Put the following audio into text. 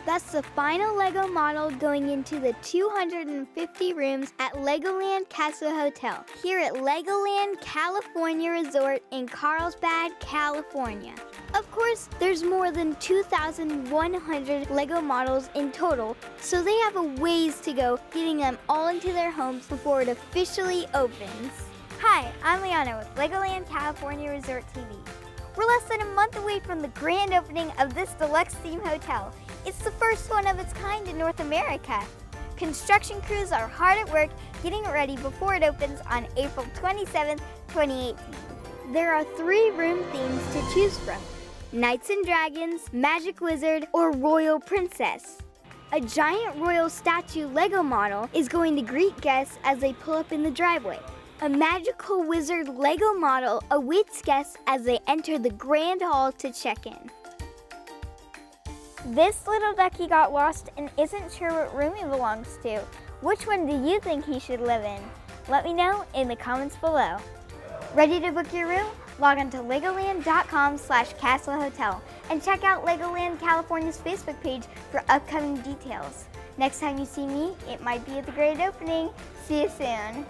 That's the final LEGO model going into the 250 rooms at LEGOLAND Castle Hotel here at LEGOLAND California Resort in Carlsbad, California. Of course, there's more than 2,100 LEGO models in total, so they have a ways to go getting them all into their homes before it officially opens. Hi, I'm Liana with LEGOLAND California Resort TV. We're less than a month away from the grand opening of this deluxe theme hotel. It's the first one of its kind in North America. Construction crews are hard at work getting it ready before it opens on April 27, 2018. There are 3 room themes to choose from: Knights and Dragons, Magic Wizard, or Royal Princess. A giant royal statue LEGO model is going to greet guests as they pull up in the driveway. A magical wizard LEGO model awaits guests as they enter the grand hall to check in. This little ducky got lost and isn't sure what room he belongs to. Which one do you think he should live in? Let me know in the comments below. Ready to book your room? Log on to legoland.com/Castle Hotel and check out LEGOLAND California's Facebook page for upcoming details. Next time you see me, it might be at the grand opening. See you soon.